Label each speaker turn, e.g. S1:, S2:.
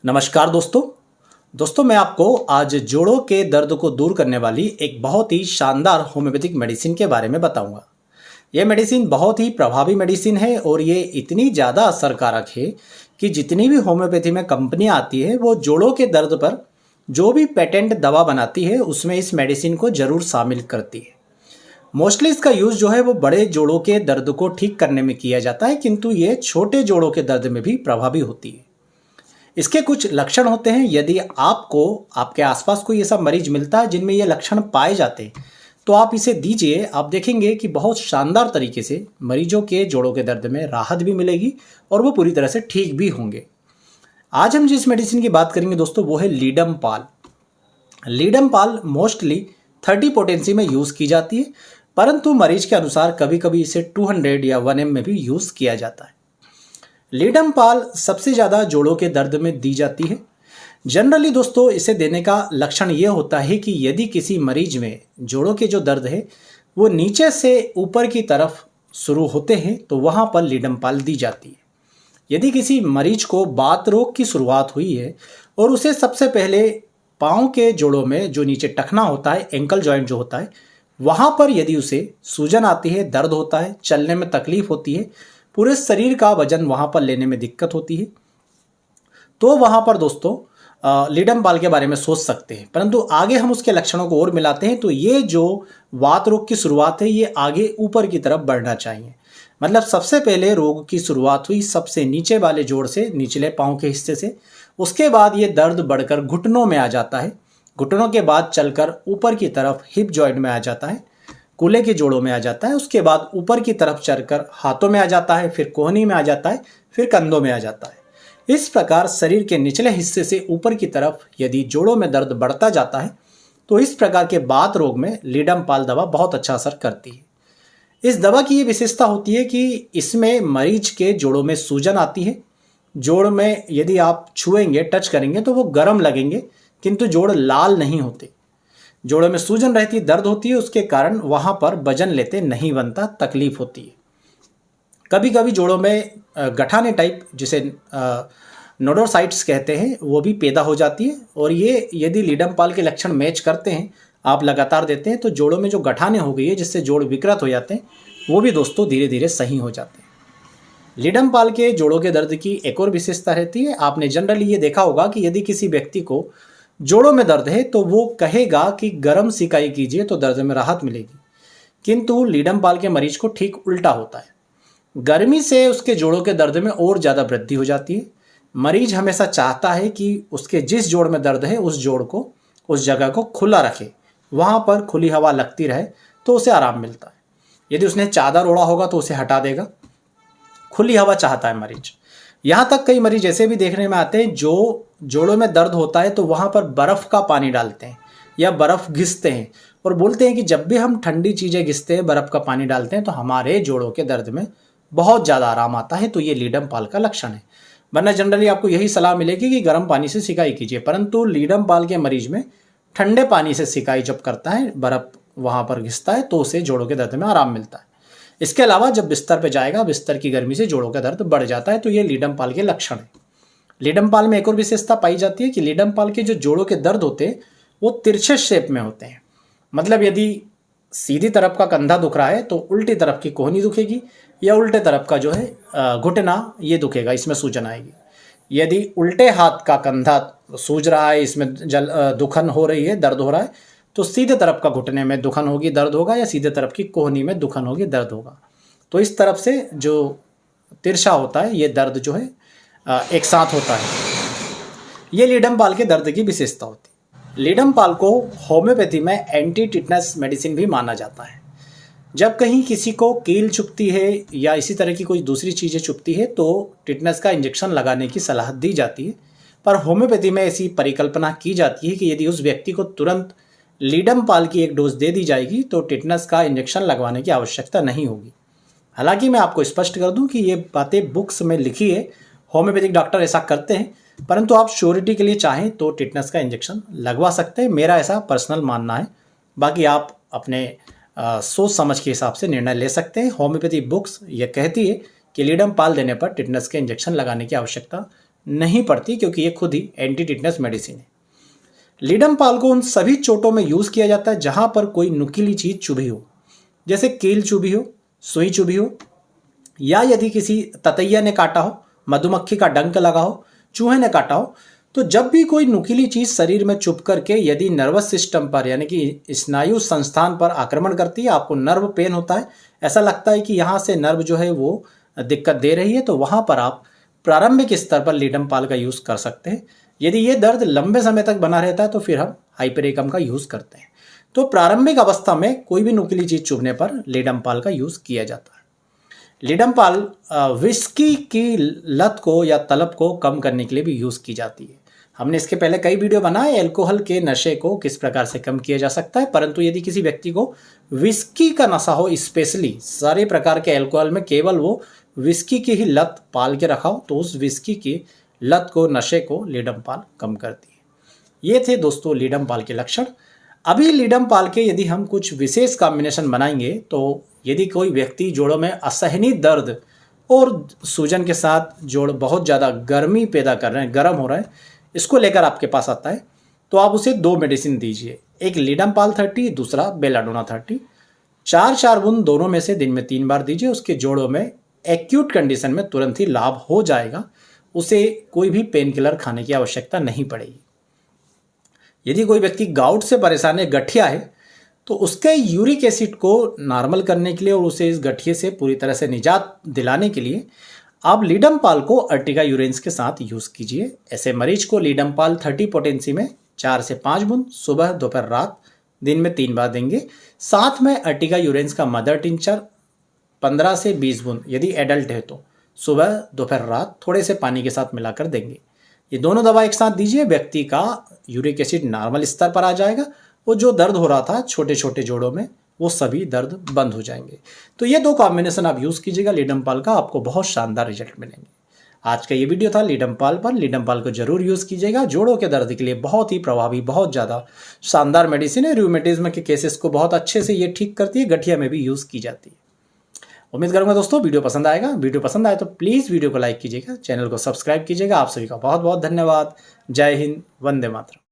S1: नमस्कार दोस्तों मैं आपको आज जोड़ों के दर्द को दूर करने वाली एक बहुत ही शानदार होम्योपैथिक मेडिसिन के बारे में बताऊंगा। यह मेडिसिन बहुत ही प्रभावी मेडिसिन है और ये इतनी ज़्यादा असरकारक है कि जितनी भी होम्योपैथी में कंपनियां आती है वो जोड़ों के दर्द पर जो भी पेटेंट दवा बनाती है उसमें इस मेडिसिन को ज़रूर शामिल करती है। मोस्टली इसका यूज़ जो है वो बड़े जोड़ों के दर्द को ठीक करने में किया जाता है, किंतु ये छोटे जोड़ों के दर्द में भी प्रभावी होती है। इसके कुछ लक्षण होते हैं। यदि आपको आपके आसपास कोई ऐसा मरीज मिलता है जिनमें ये लक्षण पाए जाते हैं तो आप इसे दीजिए। आप देखेंगे कि बहुत शानदार तरीके से मरीजों के जोड़ों के दर्द में राहत भी मिलेगी और वो पूरी तरह से ठीक भी होंगे। आज हम जिस मेडिसिन की बात करेंगे दोस्तों वो है लीडमपाल। लीडमपाल मोस्टली 30 पोटेंसी में यूज़ की जाती है, परंतु मरीज के अनुसार कभी कभी इसे 200 या 1 mg में भी यूज़ किया जाता है। लीडमपाल सबसे ज़्यादा जोड़ों के दर्द में दी जाती है। जनरली दोस्तों इसे देने का लक्षण ये होता है कि यदि किसी मरीज में जोड़ों के जो दर्द है वो नीचे से ऊपर की तरफ शुरू होते हैं तो वहाँ पर लीडमपाल दी जाती है। यदि किसी मरीज को बात रोग की शुरुआत हुई है और उसे सबसे पहले पाँव के जोड़ों में जो नीचे टखना होता है, एंकल जॉइंट जो होता है, वहाँ पर यदि उसे सूजन आती है, दर्द होता है, चलने में तकलीफ होती है, पूरे शरीर का वजन वहाँ पर लेने में दिक्कत होती है, तो वहाँ पर दोस्तों लीडमपाल के बारे में सोच सकते हैं। परंतु आगे हम उसके लक्षणों को और मिलाते हैं तो ये जो वात रोग की शुरुआत है ये आगे ऊपर की तरफ बढ़ना चाहिए। मतलब सबसे पहले रोग की शुरुआत हुई सबसे नीचे वाले जोड़ से, निचले पाँव के हिस्से से। उसके बाद ये दर्द बढ़कर घुटनों में आ जाता है, घुटनों के बाद चलकर ऊपर की तरफ हिप जॉइंट में आ जाता है, कूल्हे के जोड़ों में आ जाता है, उसके बाद ऊपर की तरफ चढ़कर हाथों में आ जाता है, फिर कोहनी में आ जाता है, फिर कंधों में आ जाता है। इस प्रकार शरीर के निचले हिस्से से ऊपर की तरफ यदि जोड़ों में दर्द बढ़ता जाता है तो इस प्रकार के बात रोग में लीडमपाल दवा बहुत अच्छा असर करती है। इस दवा की ये विशेषता होती है कि इसमें मरीज के जोड़ों में सूजन आती है। जोड़ में यदि आप छुएंगे, टच करेंगे तो वो गर्म लगेंगे, किंतु जोड़ लाल नहीं होते। जोड़ों में सूजन रहती है, दर्द होती है, उसके कारण वहाँ पर वजन लेते नहीं बनता, तकलीफ होती है। कभी कभी जोड़ों में गठाने टाइप जिसे नोडोसाइट्स कहते हैं वो भी पैदा हो जाती है, और ये यदि लीडमपाल के लक्षण मैच करते हैं, आप लगातार देते हैं तो जोड़ों में जो गठाने हो गई है जिससे जोड़ विकृत हो जाते हैं वो भी दोस्तों धीरे धीरे सही हो जाते हैं। लीडमपाल के जोड़ों के दर्द की एक और विशेषता रहती है। आपने जनरली ये देखा होगा कि यदि किसी व्यक्ति को जोड़ों में दर्द है तो वो कहेगा कि गर्म सिकाई कीजिए तो दर्द में राहत मिलेगी, किंतु लीडमपाल के मरीज को ठीक उल्टा होता है। गर्मी से उसके जोड़ों के दर्द में और ज़्यादा वृद्धि हो जाती है। मरीज हमेशा चाहता है कि उसके जिस जोड़ में दर्द है उस जोड़ को, उस जगह को खुला रखे, वहाँ पर खुली हवा लगती रहे तो उसे आराम मिलता है। यदि उसने चादर ओढ़ा होगा तो उसे हटा देगा, खुली हवा चाहता है मरीज। यहाँ तक कई मरीज ऐसे भी देखने में आते हैं जो जोड़ों में दर्द होता है तो वहाँ पर बर्फ़ का पानी डालते हैं या बर्फ़ घिसते हैं और बोलते हैं कि जब भी हम ठंडी चीज़ें घिसते हैं, बर्फ़ का पानी डालते हैं तो हमारे जोड़ों के दर्द में बहुत ज़्यादा आराम आता है। तो ये लीडमपाल का लक्षण है। वरना जनरली आपको यही सलाह मिलेगी कि गर्म पानी से सिकाई कीजिए, परंतु लीडमपाल के मरीज में ठंडे पानी से सिकाई जब करता है, बर्फ़ वहाँ पर घिसता है तो उसे जोड़ों के दर्द में आराम मिलता है। इसके अलावा जब बिस्तर पर जाएगा, बिस्तर की गर्मी से जोड़ों का दर्द बढ़ जाता है। तो ये लीडमपाल के लक्षण है। लीडमपाल में एक और विशेषता पाई जाती है कि लीडमपाल के जो जोड़ों के दर्द होते हैं वो तिरछे शेप में होते हैं। मतलब यदि सीधी तरफ का कंधा दुख रहा है तो उल्टी तरफ की कोहनी दुखेगी, या उल्टे तरफ का जो है घुटना ये दुखेगा, इसमें सूजन आएगी। यदि उल्टे हाथ का कंधा सूज रहा है, इसमें दुखन हो रही है, दर्द हो रहा है, तो सीधे तरफ का घुटने में दुखन होगी, दर्द होगा, या सीधे तरफ की कोहनी में दुखन होगी, दर्द होगा। तो इस तरफ से जो तिरछा होता है ये दर्द जो है एक साथ होता है। ये लीडमपाल के दर्द की विशेषता होती है। लीडमपाल को होम्योपैथी में एंटी टिटनस मेडिसिन भी माना जाता है। जब कहीं किसी को कील चुभती है या इसी तरह की कोई दूसरी चीज़ें चुभती है तो टिटनस का इंजेक्शन लगाने की सलाह दी जाती है। पर होम्योपैथी में ऐसी परिकल्पना की जाती है कि यदि उस व्यक्ति को तुरंत लीडमपाल की एक डोज दे दी जाएगी तो टिटनस का इंजेक्शन लगवाने की आवश्यकता नहीं होगी। हालांकि मैं आपको स्पष्ट कर दूं कि ये बातें बुक्स में लिखी है, होम्योपैथिक डॉक्टर ऐसा करते हैं, परंतु आप श्योरिटी के लिए चाहें तो टिटनस का इंजेक्शन लगवा सकते हैं। मेरा ऐसा पर्सनल मानना है, बाकी आप अपने सोच समझ के हिसाब से निर्णय ले सकते हैं। होम्योपैथी बुक्स ये कहती है कि लीडमपाल देने पर टिटनस के इंजेक्शन लगाने की आवश्यकता नहीं पड़ती, क्योंकि ये खुद ही एंटी टिटनस मेडिसिन है। लीडमपाल को उन सभी चोटों में यूज़ किया जाता है जहां पर कोई नुकीली चीज़ चुभी हो, जैसे कील चुभी हो, सुई चुभी हो, या यदि किसी ततैया ने काटा हो, मधुमक्खी का डंक लगा हो, चूहे ने काटा हो। तो जब भी कोई नुकीली चीज शरीर में चुभ करके यदि नर्वस सिस्टम पर यानी कि स्नायु संस्थान पर आक्रमण करती है, आपको नर्व पेन होता है, ऐसा लगता है कि यहाँ से नर्व जो है वो दिक्कत दे रही है, तो वहाँ पर आप प्रारंभिक स्तर पर लीडमपाल का यूज़ कर सकते हैं। यदि ये दर्द लंबे समय तक बना रहता है तो फिर हम हाइपरेकम का यूज़ करते हैं। तो प्रारंभिक अवस्था में कोई भी नुकीली चीज़ चुभने पर लीडमपाल का यूज़ किया जाता है। लीडमपाल विस्की की लत को या तलब को कम करने के लिए भी यूज़ की जाती है। हमने इसके पहले कई वीडियो बनाए अल्कोहल के नशे को किस प्रकार से कम किया जा सकता है, परंतु यदि किसी व्यक्ति को विस्की का नशा हो, स्पेशली सारे प्रकार के अल्कोहल में केवल वो विस्की की ही लत पाल के रखा हो, तो उस विस्की की लत को, नशे को लीडमपाल कम करती है। ये थे दोस्तों लीडमपाल के लक्षण। अभी लीडमपाल के यदि हम कुछ विशेष कॉम्बिनेशन बनाएंगे, तो यदि कोई व्यक्ति जोड़ों में असहनीय दर्द और सूजन के साथ जोड़ बहुत ज़्यादा गर्मी पैदा कर रहे हैं, गर्म हो रहा है, इसको लेकर आपके पास आता है, तो आप उसे 2 मेडिसिन दीजिए, एक लीडमपाल 30, दूसरा बेलाडोना 30। 4-4 बूंद दोनों में से दिन में 3 बार दीजिए। उसके जोड़ों में एक्यूट कंडीशन में तुरंत ही लाभ हो जाएगा, उसे कोई भी पेन किलर खाने की आवश्यकता नहीं पड़ेगी। यदि कोई व्यक्ति गाउट से परेशान है, गठिया है, तो उसके यूरिक एसिड को नॉर्मल करने के लिए और उसे इस गठिए से पूरी तरह से निजात दिलाने के लिए आप लीडमपाल को अर्टिगा यूरेंस के साथ यूज़ कीजिए। ऐसे मरीज को लीडमपाल 30 पोटेंसी में 4 से 5 बूंद सुबह, दोपहर, रात, दिन में 3 बार देंगे। साथ में अर्टिगा यूरेंस का मदर टिंचर 15 से 20 बूंद यदि एडल्ट है तो सुबह, दोपहर, रात थोड़े से पानी के साथ मिलाकर देंगे। ये दोनों दवा एक साथ दीजिए, व्यक्ति का यूरिक एसिड नॉर्मल स्तर पर आ जाएगा। वो जो दर्द हो रहा था छोटे छोटे जोड़ों में, वो सभी दर्द बंद हो जाएंगे। तो ये 2 कॉम्बिनेशन आप यूज़ कीजिएगा लीडमपाल का, आपको बहुत शानदार रिजल्ट मिलेंगे। आज का ये वीडियो था लीडमपाल पर। लीडमपाल को जरूर यूज़ कीजिएगा, जोड़ों के दर्द के लिए बहुत ही प्रभावी, बहुत ज़्यादा शानदार मेडिसिन है। रूमेटिज्म के केसेस को बहुत अच्छे से ये ठीक करती है, गठिया में भी यूज़ की जाती है। उम्मीद करूंगा दोस्तों वीडियो पसंद आएगा। वीडियो पसंद आए तो प्लीज़ वीडियो को लाइक कीजिएगा, चैनल को सब्सक्राइब कीजिएगा। आप सभी का बहुत बहुत धन्यवाद। जय हिंद, वंदे मातरम।